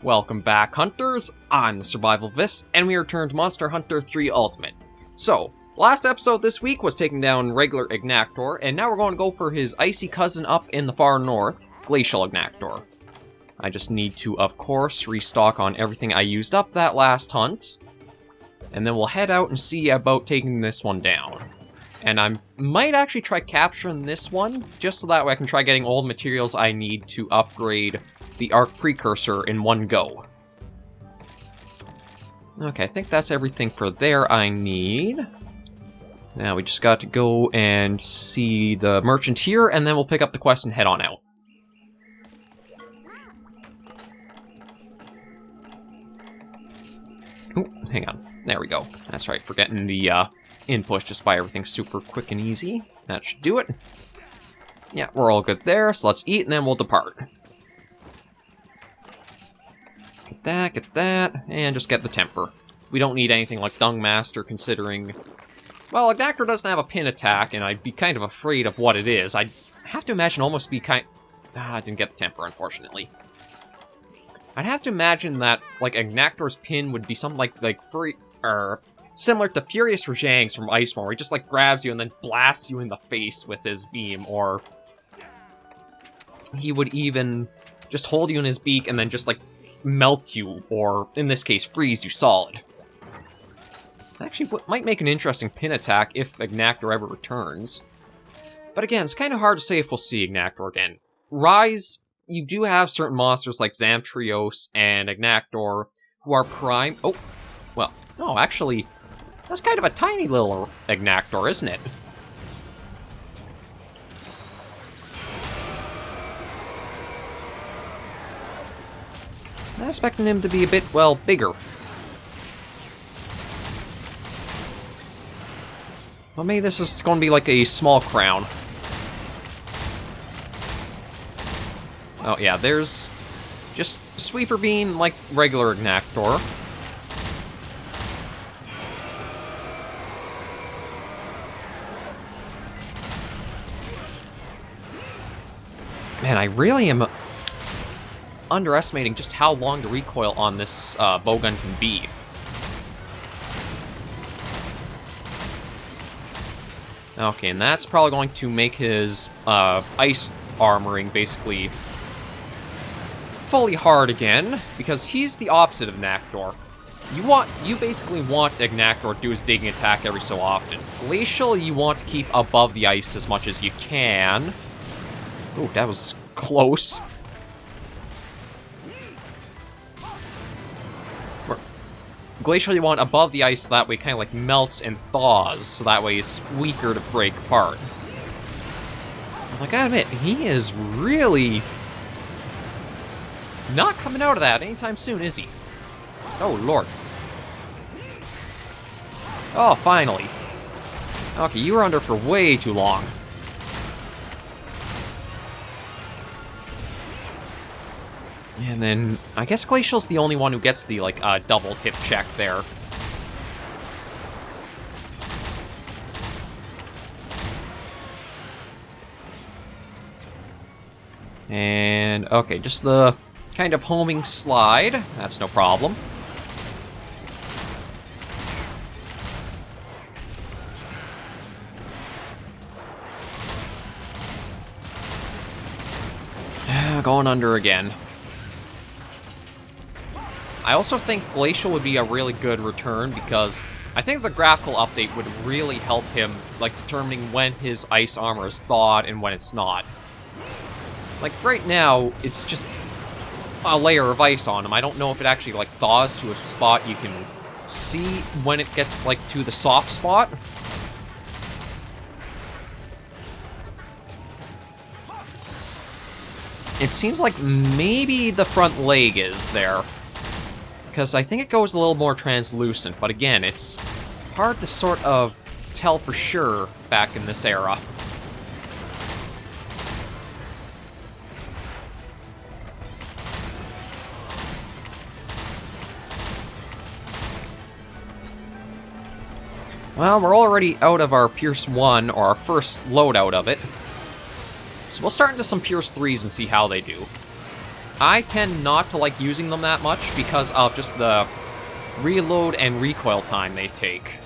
Welcome back, Hunters! I'm SurvivalVis, and we return to Monster Hunter 3 Ultimate. So, last episode this week was taking down regular Agnaktor, and now we're going to go for his icy cousin up in the far north, Glacial Agnaktor. I just need to, of course, restock on everything I used up that last hunt, and then we'll head out and see about taking this one down. And I might actually try capturing this one, just so that way I can try getting all the materials I need to upgrade the Arc Precursor in one go. Okay, I think that's everything for there I need. Now we just got to go and see the merchant here, and then we'll pick up the quest and head on out. Oh, hang on. There we go. That's right, forgetting the inputs just by everything super quick and easy. That should do it. Yeah, we're all good there, so let's eat and then we'll depart. Get that, and just get the temper. We don't need anything like Dung Master, considering... Well, Agnaktor doesn't have a pin attack, and I'd be kind of afraid of what it is. I'd have to imagine almost be kind... I didn't get the temper, unfortunately. I'd have to imagine that, like, Agnaktor's pin would be something like similar to Furious Rajang's from Iceborne, where he just, like, grabs you and then blasts you in the face with his beam, or... he would even just hold you in his beak and then just, like, melt you, or, in this case, freeze you solid. Actually, what might make an interesting pin attack if Agnaktor ever returns. But again, it's kind of hard to say if we'll see Agnaktor again. Rise, you do have certain monsters like Zamtrios and Agnaktor who are prime... Oh, well, no, actually, that's kind of a tiny little Agnaktor, isn't it? I'm expecting him to be a bit, well, bigger. Well, maybe this is going to be like a small crown. Oh, yeah, there's just Sweeper Beam like regular Agnaktor. Man, I really am underestimating just how long the recoil on this bowgun can be. Okay, and that's probably going to make his ice armoring basically fully hard again, because he's the opposite of Agnaktor. You basically want Agnaktor to do his digging attack every so often. Glacial, you want to keep above the ice as much as you can. Ooh, that was close. Glacial you want above the ice, so that way it kind of like melts and thaws, so that way it's weaker to break apart. I gotta admit, he is really not coming out of that anytime soon, is he? Oh, Lord. Oh, finally. Okay, you were under for way too long. And then, I guess Glacial's the only one who gets the, like, double hip check there. And, okay, just the kind of homing slide. That's no problem. Going under again. I also think Glacial would be a really good return, because I think the graphical update would really help him, like, determining when his ice armor is thawed and when it's not. Like, right now, it's just a layer of ice on him. I don't know if it actually, like, thaws to a spot you can see when it gets, like, to the soft spot. It seems like maybe the front leg is there, because I think it goes a little more translucent, but again, it's hard to sort of tell for sure back in this era. Well, we're already out of our Pierce 1, or our first loadout of it. So we'll start into some Pierce 3s and see how they do. I tend not to like using them that much because of just the reload and recoil time they take.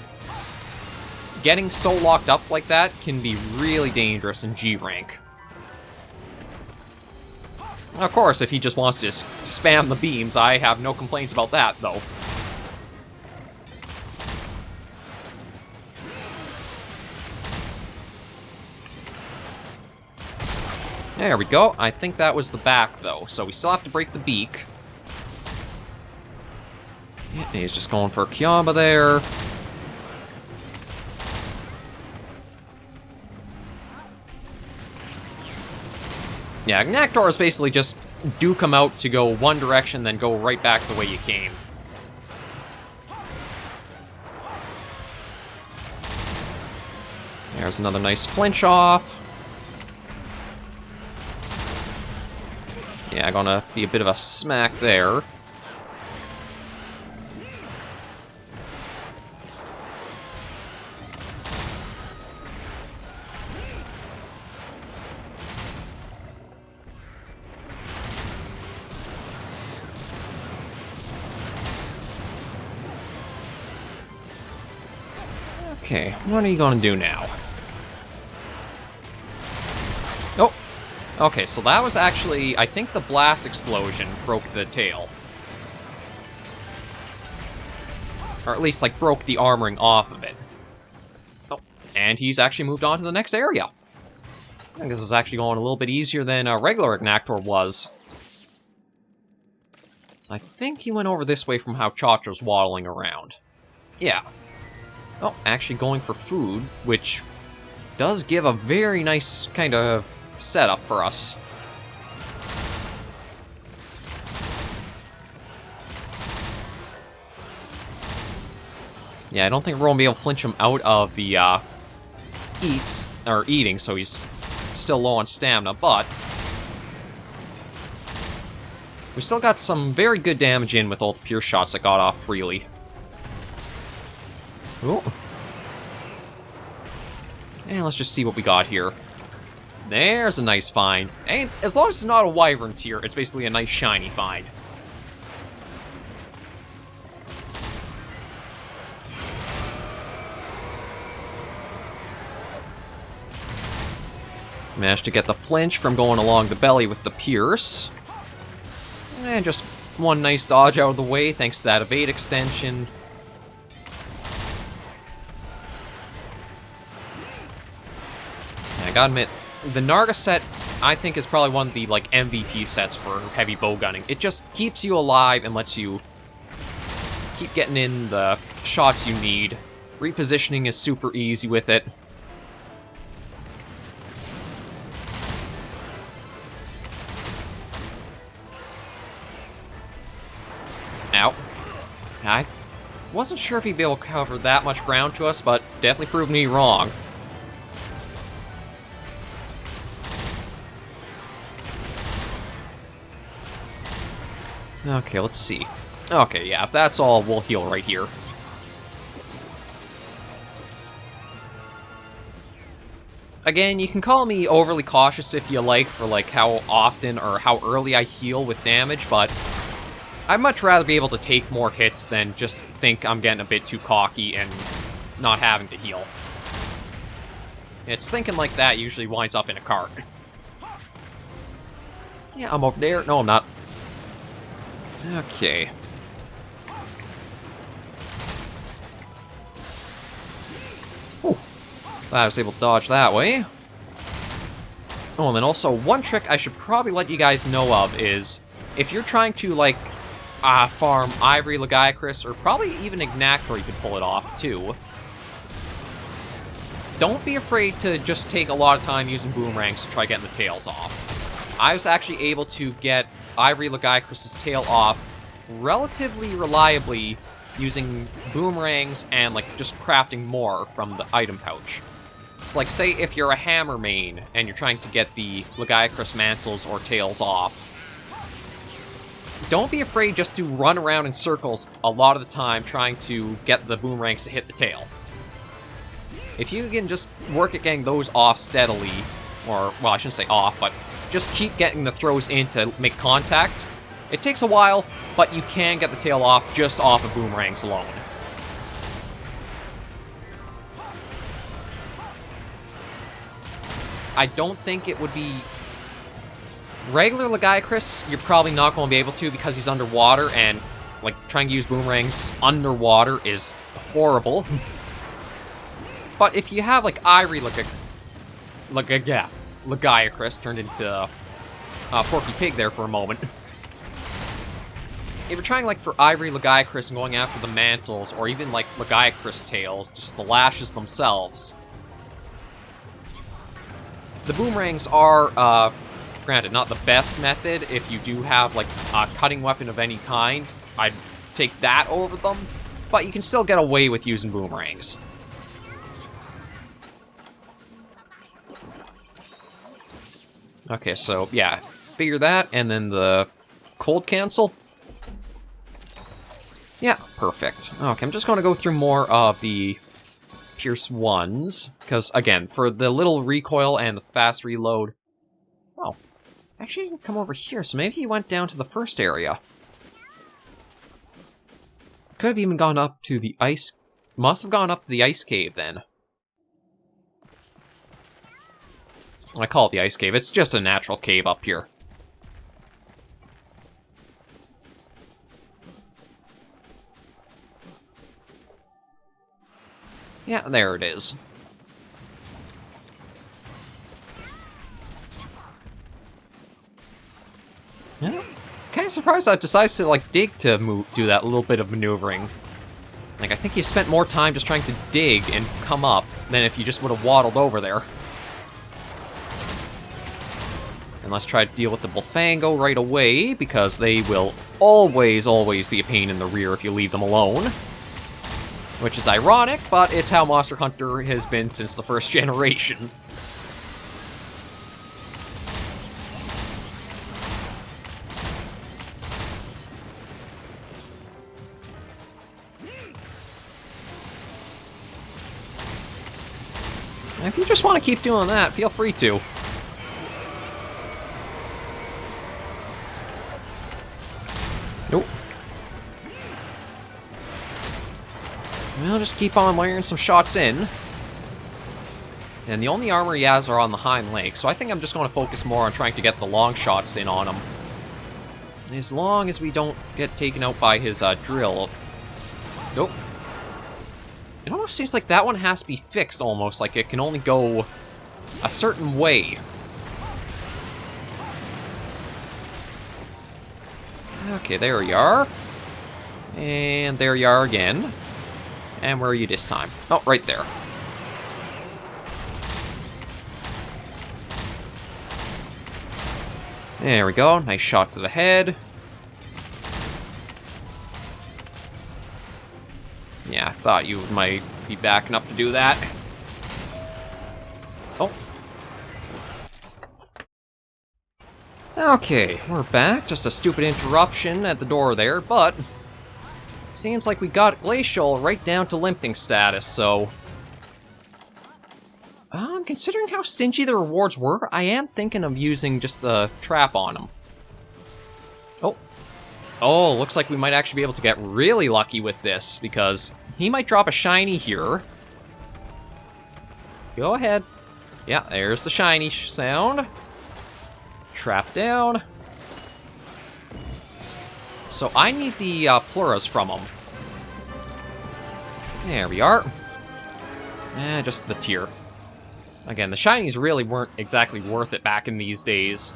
Getting so locked up like that can be really dangerous in G-Rank. Of course, if he just wants to spam the beams, I have no complaints about that, though. There we go. I think that was the back, though, so we still have to break the beak. Yeah, he's just going for a Kyamba there. Yeah, Agnaktor is basically just duke him out to go one direction, then go right back the way you came. There's another nice flinch off. Yeah, gonna be a bit of a smack there. Okay, what are you gonna do now? Oh! Okay, so that was actually, I think the blast explosion broke the tail. Or at least, like, broke the armoring off of it. Oh, and he's actually moved on to the next area. I think this is actually going a little bit easier than a regular Agnaktor was. So I think he went over this way from how Chacho's waddling around. Yeah. Oh, actually going for food, which does give a very nice kind of setup for us. Yeah, I don't think we're going to be able to flinch him out of the eating, so he's still low on stamina, but we still got some very good damage in with all the pure shots that got off freely. Ooh. And let's just see what we got here. There's a nice find. And as long as it's not a wyvern tier, it's basically a nice shiny find. Managed to get the flinch from going along the belly with the pierce. And just one nice dodge out of the way thanks to that evade extension. I gotta admit, the Narga set, I think, is probably one of the, like, MVP sets for heavy bowgunning. It just keeps you alive and lets you keep getting in the shots you need. Repositioning is super easy with it. Ow. I wasn't sure if he'd be able to cover that much ground to us, but definitely proved me wrong. Okay, let's see. Okay, yeah, if that's all, we'll heal right here. Again, you can call me overly cautious if you like for like how often or how early I heal with damage, but I'd much rather be able to take more hits than just think I'm getting a bit too cocky and not having to heal. It's thinking like that usually winds up in a cart. Yeah, I'm over there. No, I'm not. Okay. Ooh. Glad I was able to dodge that way. Oh, and then also, one trick I should probably let you guys know of is, if you're trying to, like, farm Ivory, Lagiacrus, or probably even Agnaktor, you could pull it off, too. Don't be afraid to just take a lot of time using boomerangs to try getting the tails off. I was actually able to get Ivory Lagiacrus' tail off relatively reliably using boomerangs and like just crafting more from the item pouch. It's like, say if you're a hammer main and you're trying to get the Lagiacrus mantles or tails off, don't be afraid just to run around in circles a lot of the time trying to get the boomerangs to hit the tail. If you can just work at getting those off steadily, or, well, I shouldn't say off, but just keep getting the throws in to make contact. It takes a while, but you can get the tail off just off of boomerangs alone. I don't think it would be... Regular Lagiacrus, you're probably not going to be able to because he's underwater, and, like, trying to use boomerangs underwater is horrible. But if you have, like, Ivory Lagiacrus turned into Porky Pig there for a moment. If you're trying, like, for Ivory Lagiacrus and going after the mantles, or even, like, Lagiacrus tails, just the lashes themselves, the boomerangs are, granted, not the best method. If you do have, like, a cutting weapon of any kind, I'd take that over them, but you can still get away with using boomerangs. Okay, so, yeah, figure that, and then the cold cancel. Yeah, perfect. Okay, I'm just going to go through more of the Pierce 1s, because, again, for the little recoil and the fast reload... Oh, actually, he can come over here, so maybe he went down to the first area. Could have even gone up to the ice... Must have gone up to the ice cave, then. I call it the ice cave. It's just a natural cave up here. Yeah, there it is. Yeah, kind of surprised that it decides to, like, dig to do that little bit of maneuvering. Like, I think you spent more time just trying to dig and come up than if you just would have waddled over there. And let's try to deal with the Bullfango right away, because they will always be a pain in the rear if you leave them alone. Which is ironic, but it's how Monster Hunter has been since the first generation. If you just want to keep doing that, feel free to. Nope. Well, just keep on layering some shots in. And the only armor he has are on the hind legs, so I think I'm just going to focus more on trying to get the long shots in on him. As long as we don't get taken out by his drill. Nope. It almost seems like that one has to be fixed, almost, like it can only go a certain way. Okay, there you are. And there you are again. And where are you this time? Oh, right there. There we go. Nice shot to the head. Yeah, I thought you might be backing up to do that. Oh. Okay, we're back. Just a stupid interruption at the door there, but... seems like we got Glacial right down to limping status, so... considering how stingy the rewards were, I am thinking of using just a trap on him. Oh. Oh, looks like we might actually be able to get really lucky with this, because he might drop a shiny here. Go ahead. Yeah, there's the shiny sound. Trap down. So I need the Pluras from him. There we are. Just the tier. Again, the shinies really weren't exactly worth it back in these days.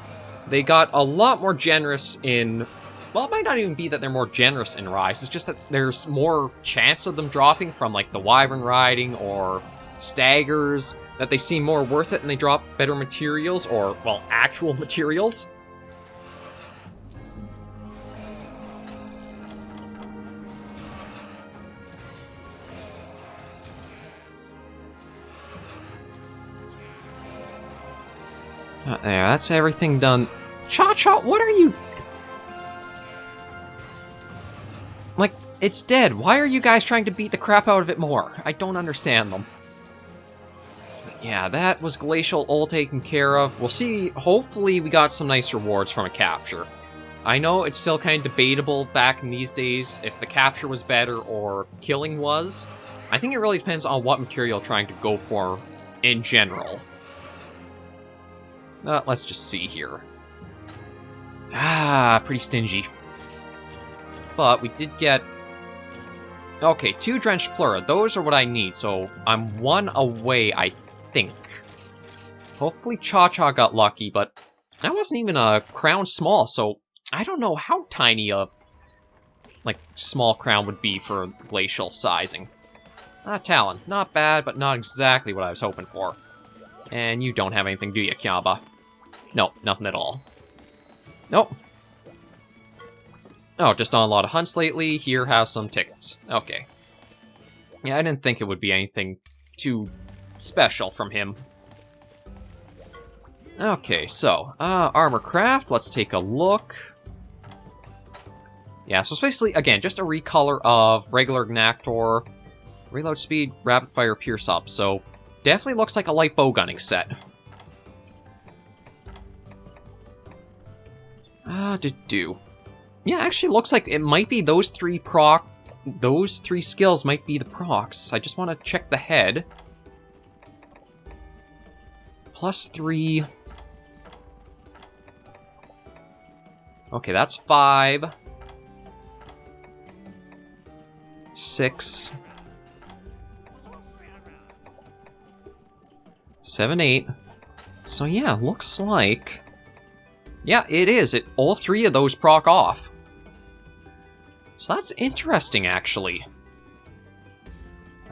They got a lot more generous in... well, it might not even be that they're more generous in Rise, it's just that there's more chance of them dropping from, like, the Wyvern riding or staggers, that they seem more worth it and they drop better materials, or, well, actual materials. There, that's everything done. Cha-Cha, what are you... like, it's dead. Why are you guys trying to beat the crap out of it more? I don't understand them. yeah, that was Glacial all taken care of. We'll see, hopefully we got some nice rewards from a capture. I know it's still kind of debatable back in these days if the capture was better or killing was. I think it really depends on what material you're trying to go for in general. Let's just see here. Pretty stingy. But we did get... Okay, 2 Drenched Plura. Those are what I need, so I'm 1 away, I think. Hopefully Cha-Cha got lucky, but that wasn't even a crown small, so I don't know how tiny a, like, small crown would be for glacial sizing. Talon. Not bad, but not exactly what I was hoping for. And you don't have anything, do you, Kyaba? Nope, nothing at all. Nope. Oh, just on a lot of hunts lately. Here, have some tickets. Okay. Yeah, I didn't think it would be anything too special from him. Okay, so, armor craft, let's take a look. Yeah, so it's basically, again, just a recolor of regular Agnaktor, reload speed, rapid fire, pierce up, so definitely looks like a light bowgunning set. Yeah, actually looks like it might be those 3 skills might be the procs. I just want to check the head. +3. Okay, that's 5. 6. 7, 8. So yeah, looks like... Yeah, it is. All 3 of those proc off. So that's interesting, actually.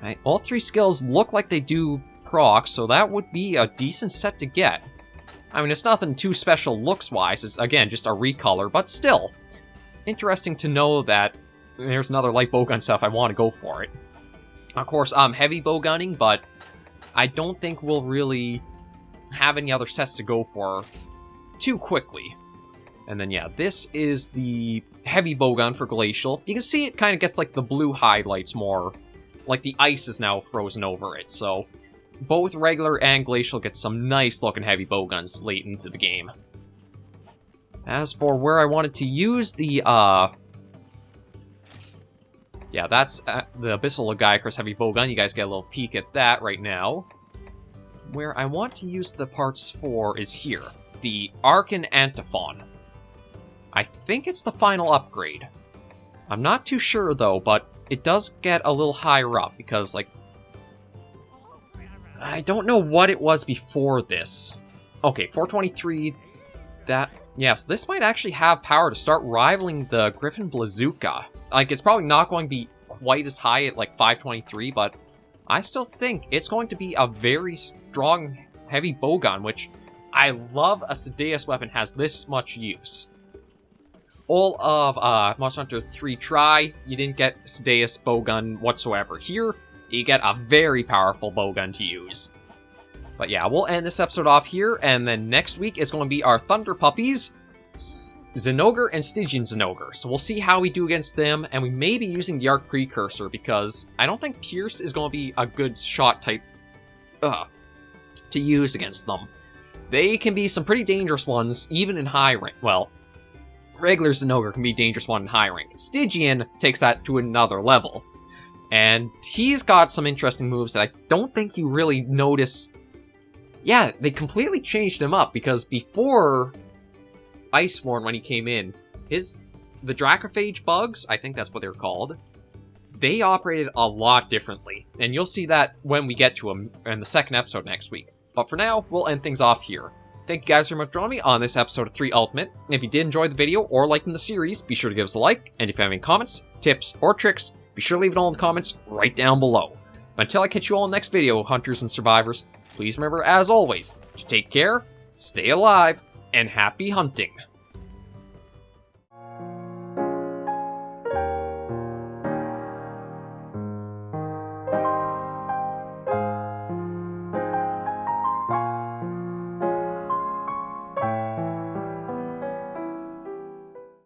Right, all 3 skills look like they do proc, so that would be a decent set to get. I mean, it's nothing too special looks-wise. It's, again, just a recolor, but still. Interesting to know that there's another light bowgun stuff. I want to go for it. Of course, I'm heavy bowgunning, but I don't think we'll really have any other sets to go for too quickly. And then, yeah, this is the heavy bowgun for Glacial. You can see it kind of gets, like, the blue highlights more. Like, the ice is now frozen over it, so... Both regular and Glacial get some nice-looking heavy bowguns late into the game. As for where I wanted to use the, yeah, that's the Abyssal Lagiacrus heavy bowgun. You guys get a little peek at that right now. Where I want to use the parts for is here. The Arcan Antiphon. I think it's the final upgrade. I'm not too sure, though, but it does get a little higher up, because, like... I don't know what it was before this. Okay, 423, that... Yes, this might actually have power to start rivaling the Griffin Bazooka. Like, it's probably not going to be quite as high at, like, 523, but I still think it's going to be a very strong heavy bowgun, which I love a Ceadeus weapon has this much use. All of Monster Hunter 3 Try, you didn't get Ceadeus bowgun whatsoever. Here, you get a very powerful bowgun to use. But yeah, we'll end this episode off here, and then next week is going to be our Thunder Puppies, Zinogre and Stygian Zinogre. So we'll see how we do against them, and we may be using the Arc Precursor, because I don't think Pierce is going to be a good shot type to use against them. They can be some pretty dangerous ones, even in high rank. Well, regular Zinogre can be a dangerous one in high rank. Stygian takes that to another level. And he's got some interesting moves that I don't think you really notice. Yeah, they completely changed him up, because before Iceborne, when he came in, the Dracophage bugs, I think that's what they're called, they operated a lot differently. And you'll see that when we get to them in the second episode next week. But for now, we'll end things off here. Thank you guys very much for joining me on this episode of 3 Ultimate. And if you did enjoy the video or liking the series, be sure to give us a like. And if you have any comments, tips, or tricks, be sure to leave it all in the comments right down below. But until I catch you all in the next video, hunters and survivors, please remember, as always, to take care, stay alive, and happy hunting.